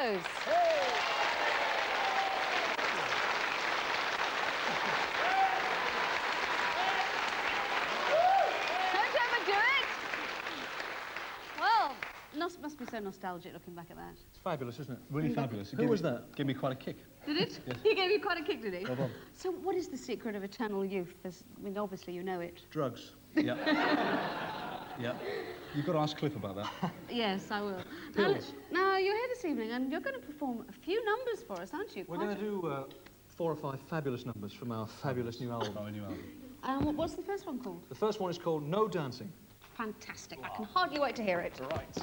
Fellows. Don't overdo it. Well, must be so nostalgic looking back at that. It's fabulous, isn't it? Really fabulous. Who was that? Gave me quite a kick. Did it? Yes. He gave you quite a kick, did he? Well done. So what is the secret of eternal youth? I mean, obviously you know it. Drugs. Yeah. Yeah. You've got to ask Cliff about that. Yes, I will. Pills. Now, you're here this evening and you're going to perform a few numbers for us, aren't you? We're going to do 4 or 5 fabulous numbers from our fabulous new album. Our new album. What's the first one called? The first one is called No Dancing. Fantastic. I can hardly wait to hear it. Right.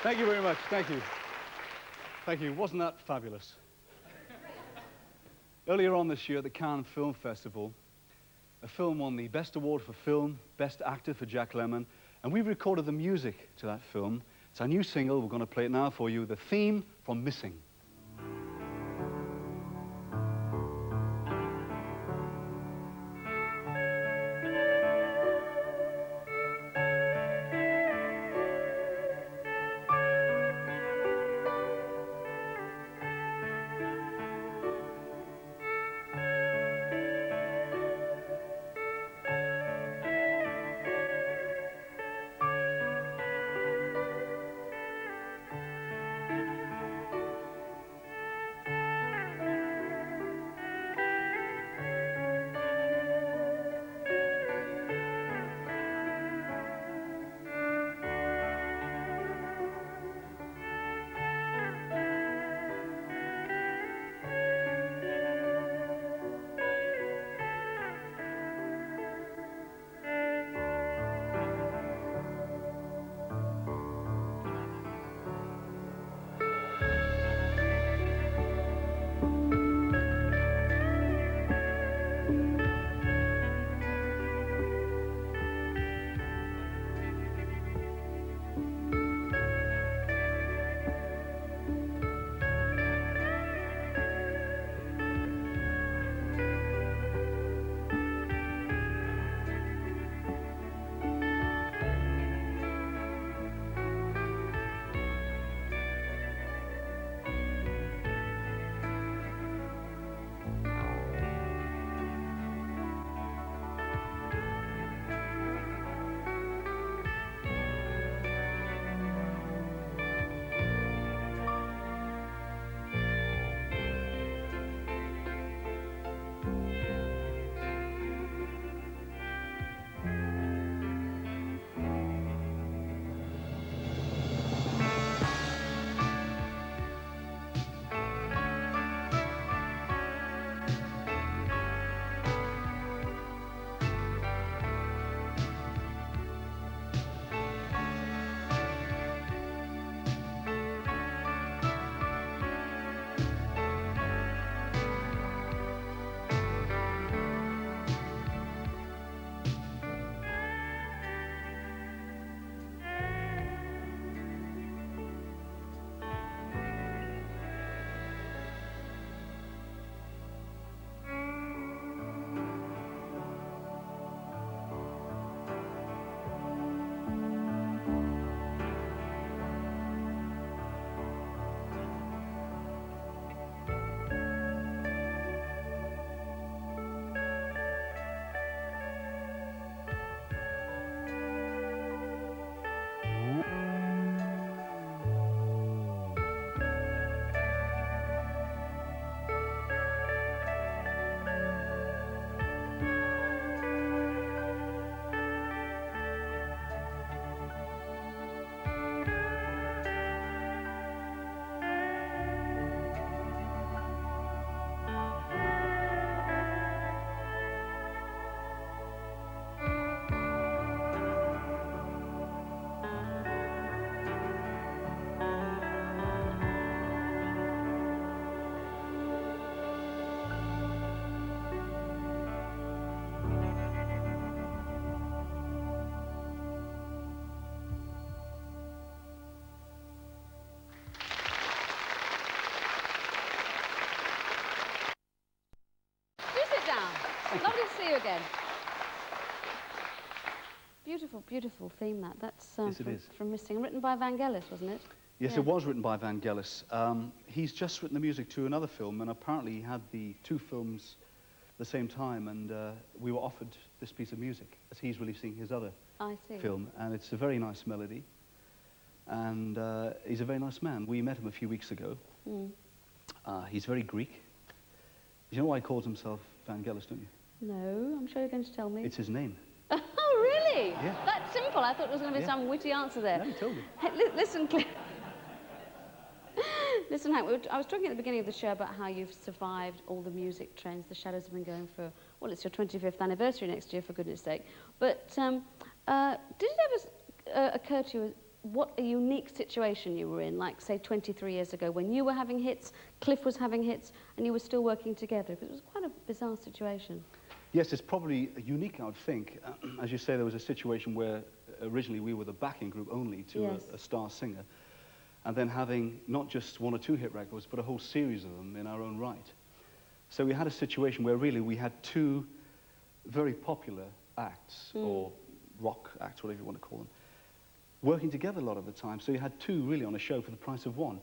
Thank you very much. Thank you. Thank you. Wasn't that fabulous? Earlier on this year at the Cannes Film Festival, a film won the Best Award for Film, Best Actor for Jack Lemmon, and we recorded the music to that film. It's our new single. We're going to play it now for you, the theme from Missing. beautiful, beautiful theme, that. That's Yes, it is. from Missing, written by Vangelis, wasn't it? Yes, Yeah. it was written by Vangelis. He's just written the music to another film, and apparently he had the two films at the same time, and we were offered this piece of music as he's releasing his other I see. film, and it's a very nice melody, and he's a very nice man. We met him a few weeks ago. Mm. He's very Greek. You know why he calls himself Vangelis, don't you? No, I'm sure you're going to tell me. It's his name. Oh, really? Yeah. That's simple. I thought there was going to be Yeah. some witty answer there. No, he told me. Hey, listen, listen, Hank, I was talking at the beginning of the show about how you've survived all the music trends. The Shadows have been going for, well, it's your 25th anniversary next year, for goodness sake. But did it ever occur to you what a unique situation you were in, like, say, 23 years ago, when you were having hits, Cliff was having hits, and you were still working together? Because it was quite a bizarre situation. Yes, it's probably unique, I would think. As you say, there was a situation where originally we were the backing group only to Yes. a star singer, and then having not just one or two hit records, but a whole series of them in our own right. So we had a situation where really we had two very popular acts, or rock acts, whatever you want to call them, working together a lot of the time. So you had two really on a show for the price of one.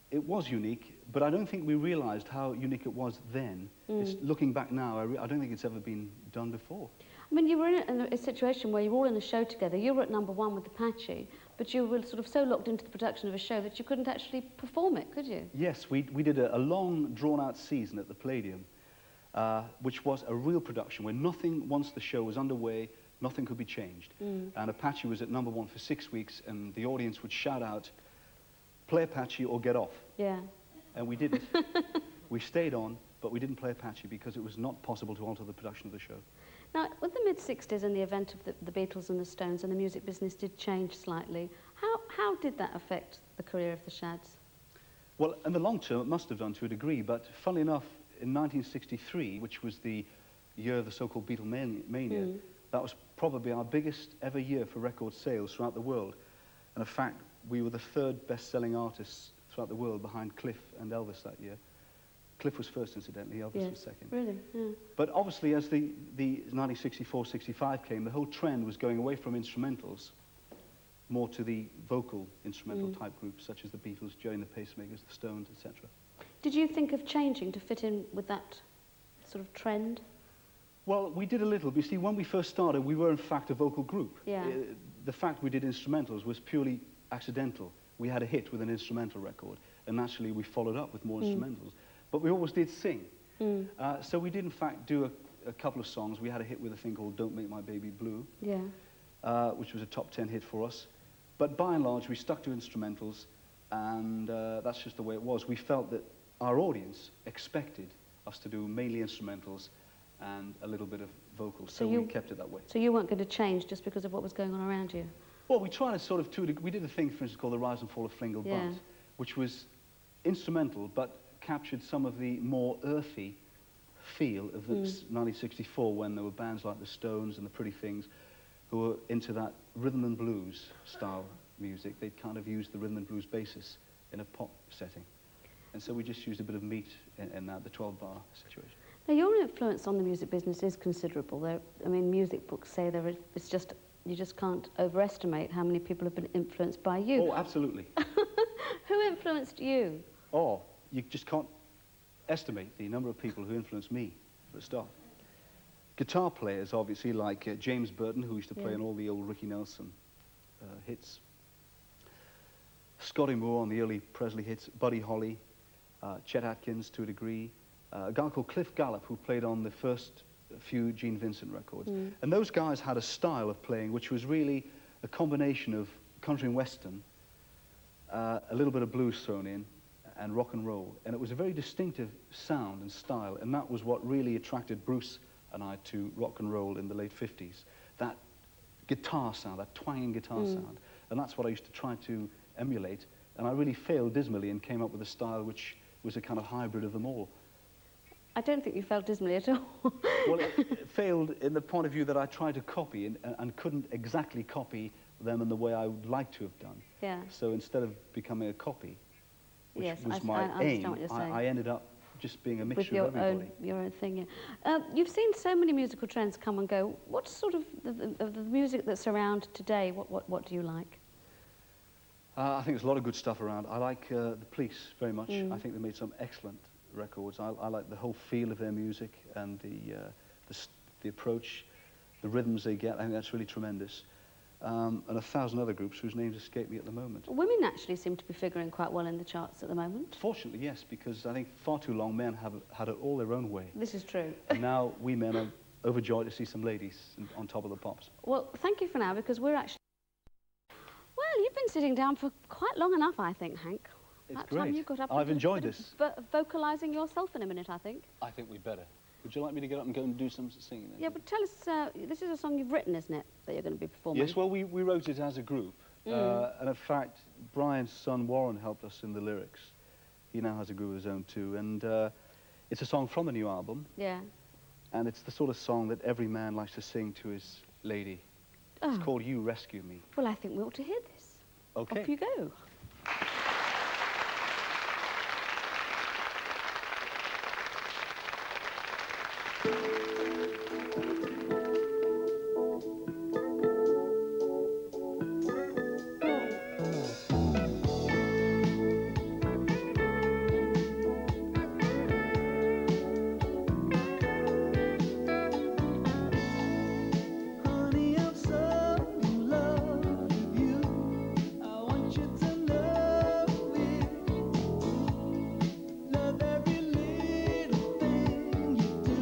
It was unique, but I don't think we realized how unique it was then. It's, looking back now, I don't think it's ever been done before. I mean, you were in a situation where you were all in a show together. You were at #1 with Apache, but you were sort of so locked into the production of a show that you couldn't actually perform it, could you? Yes, we did a long, drawn-out season at the Palladium, which was a real production where nothing, once the show was underway, nothing could be changed. And Apache was at #1 for 6 weeks, and the audience would shout out, "Play Apache or get off." Yeah. And we didn't. We stayed on, but we didn't play Apache because it was not possible to alter the production of the show. Now, with the mid-60s and the event of the Beatles and the Stones, and the music business did change slightly, how did that affect the career of the Shads? Well, in the long term, it must have done to a degree, but funnily enough, in 1963, which was the year of the so-called Beatlemania, that was probably our biggest ever year for record sales throughout the world. And in fact, we were the third best-selling artists throughout the world behind Cliff and Elvis that year. Cliff was first, incidentally, Elvis was second. Really? Yeah. But obviously, as the 1964-65 came, the whole trend was going away from instrumentals, more to the vocal instrumental type groups, such as the Beatles, Joey and the Pacemakers, the Stones, etc. Did you think of changing to fit in with that sort of trend? Well, we did a little. You see, when we first started, we were in fact a vocal group. Yeah. The fact we did instrumentals was purely accidental. We had a hit with an instrumental record, and naturally we followed up with more instrumentals. But we always did sing. So we did, in fact, do a couple of songs. We had a hit with a thing called Don't Make My Baby Blue, Yeah. which was a top 10 hit for us. But by and large, we stuck to instrumentals, and that's just the way it was. We felt that our audience expected us to do mainly instrumentals and a little bit of vocals, so we kept it that way. So you weren't going to change just because of what was going on around you? Well, we tried to sort of, we did a thing, for instance, called The Rise and Fall of Flingle Bunt, which was instrumental, but captured some of the more earthy feel of the 1964, when there were bands like the Stones and the Pretty Things who were into that rhythm and blues style music. They'd kind of used the rhythm and blues basis in a pop setting. And so we just used a bit of meat in that, the 12-bar situation. Now, your influence on the music business is considerable. I mean, music books say it's just, you just can't overestimate how many people have been influenced by you. Oh, absolutely. Who influenced you? Oh, you just can't estimate the number of people who influenced me, for a start. Guitar players, obviously, like James Burton, who used to play on all the old Ricky Nelson hits. Scotty Moore on the early Presley hits. Buddy Holly, Chet Atkins to a degree. A guy called Cliff Gallup, who played on the first few Gene Vincent records. And those guys had a style of playing which was really a combination of country and western, a little bit of blues thrown in, and rock and roll. And it was a very distinctive sound and style, and that was what really attracted Bruce and I to rock and roll in the late 50s. That guitar sound, that twanging guitar sound. And that's what I used to try to emulate. And I really failed dismally and came up with a style which was a kind of hybrid of them all. I don't think you felt dismally at all. Well, it failed in the point of view that I tried to copy and couldn't exactly copy them in the way I would like to have done. Yeah. So instead of becoming a copy, which Yes, was I my understand aim, what you're saying. I ended up just being a with mixture your of everybody. your own thing. Yeah. You've seen so many musical trends come and go. What's sort of the music that's around today? What do you like? I think there's a lot of good stuff around. I like the Police very much. Mm. I think they made some excellent records. I like the whole feel of their music and the approach, the rhythms they get. I think that's really tremendous. And 1,000 other groups whose names escape me at the moment. Women actually seem to be figuring quite well in the charts at the moment. Fortunately, yes, because I think far too long men have had it all their own way. This is true. And now we men are overjoyed to see some ladies on top of the pops. Well, thank you for now, because we're actually... Well, you've been sitting down for quite long enough, I think, Hank. It's That time great. you got up I've and did a enjoyed bit of this. Vocalising yourself in a minute, I think. I think we better. Would you like me to get up and go and do some singing? Yeah, but tell us, this is a song you've written, isn't it, that you're going to be performing? Yes, well, we wrote it as a group. And in fact, Brian's son Warren helped us in the lyrics. He now has a group of his own too. And it's a song from the new album. Yeah. And it's the sort of song that every man likes to sing to his lady. Oh. It's called You Rescue Me. Well, I think we ought to hear this. Okay. Off you go. Honey, I'm so in love with you. I want you to know it. Love every little thing you do.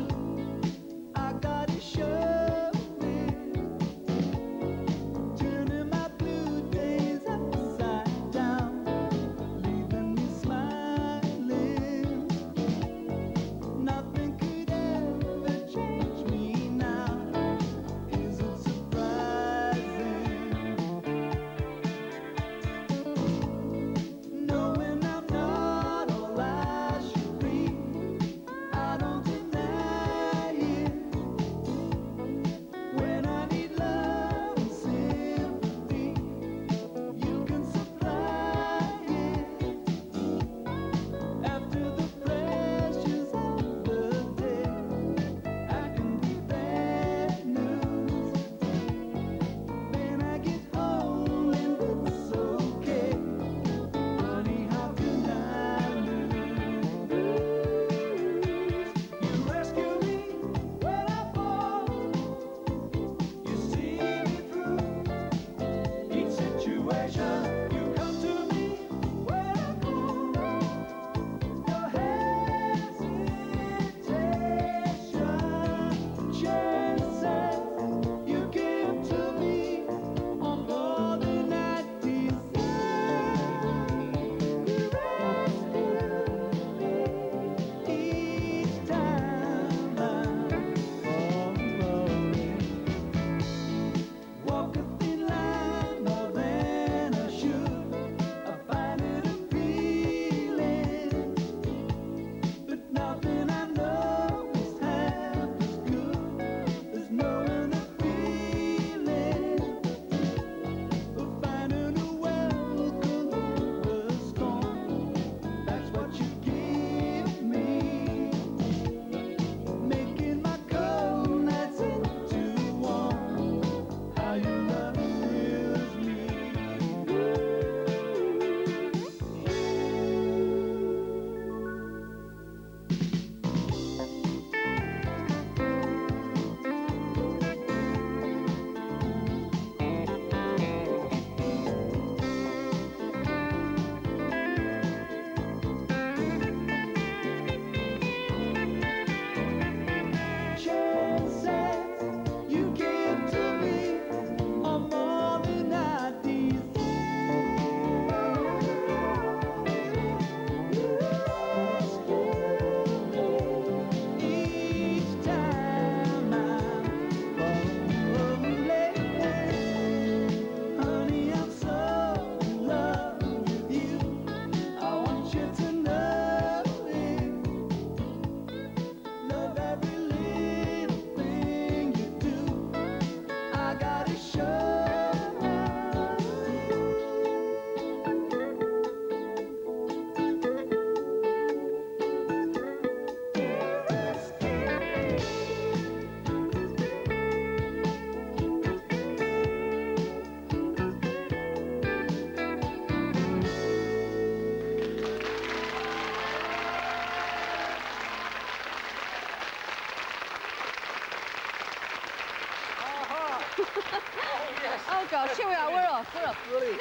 Oh gosh, here we are. We're off. We're off. Brilliant.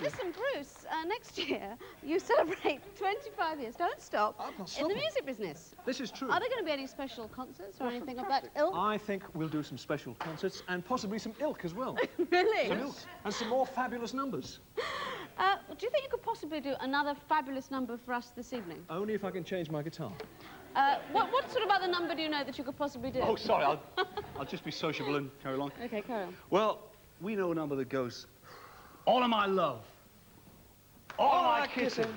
Listen, Bruce. Next year you celebrate 25 years. Don't stop. I'm not In the stopping. music business. This is true. Are there going to be any special concerts or anything of that ilk? I think we'll do some special concerts and possibly some ilk as well. Really? Some ilk. And some more fabulous numbers. Do you think you could possibly do another fabulous number for us this evening? Only if I can change my guitar. What sort of other number do you know that you could possibly do? Oh, sorry, I'll just be sociable and carry along. Okay, carry on. Well, we know a number that goes, all of my love, all of my kissing.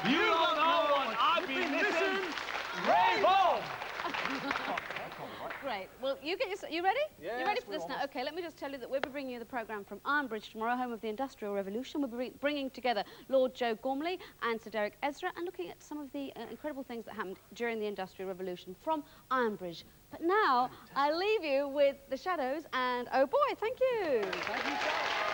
You don't know what I've been missing. Rave on! Great. Well, you ready? Yes, you ready for we're this now? Okay, let me just tell you that we'll be bringing you the programme from Ironbridge tomorrow, home of the Industrial Revolution. We'll be bringing together Lord Joe Gormley and Sir Derek Ezra and looking at some of the incredible things that happened during the Industrial Revolution from Ironbridge. But now, I leave you with The Shadows and Oh Boy, thank you. Thank you, Charles.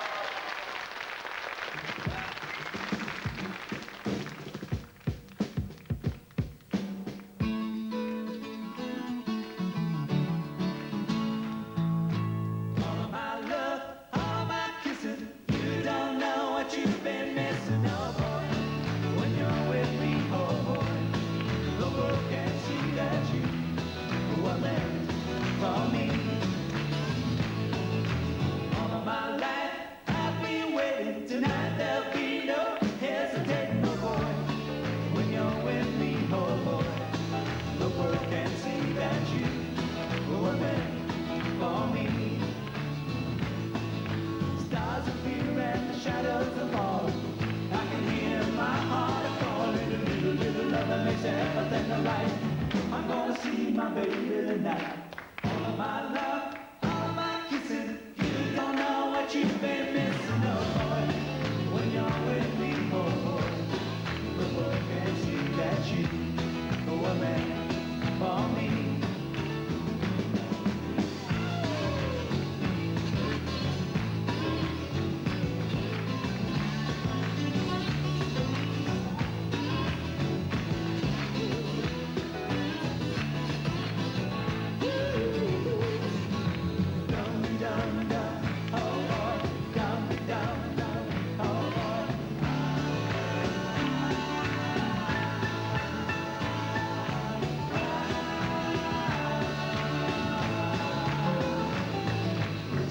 All my love, all my kissing, you don't know what you've been missing, oh boy. When you're with me, oh boy, the world can see that you were meant for me. All of my life, I've been waiting. Tonight there'll be no hesitating, oh boy. When you're with me, oh boy, the world can see that you were meant for me. Stars appear and the shadows are falling. I can hear my heart calling. A little love that makes everything alright. I'm gonna see my baby tonight. All of my love, all of my kissing. You don't know what you've been missing, oh boy. When you're with me, oh boy, the world can see that you were meant for me.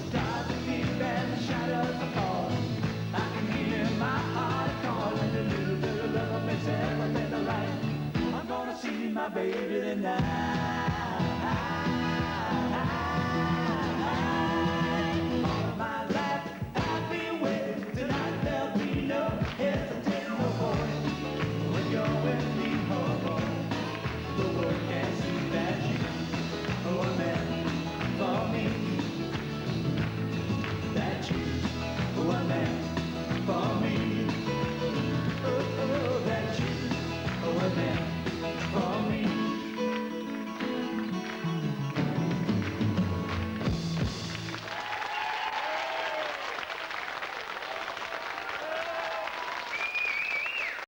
Stars appear and the shadows are falling. I can hear my heart calling. A little love makes everything alright. I'm gonna see my baby tonight.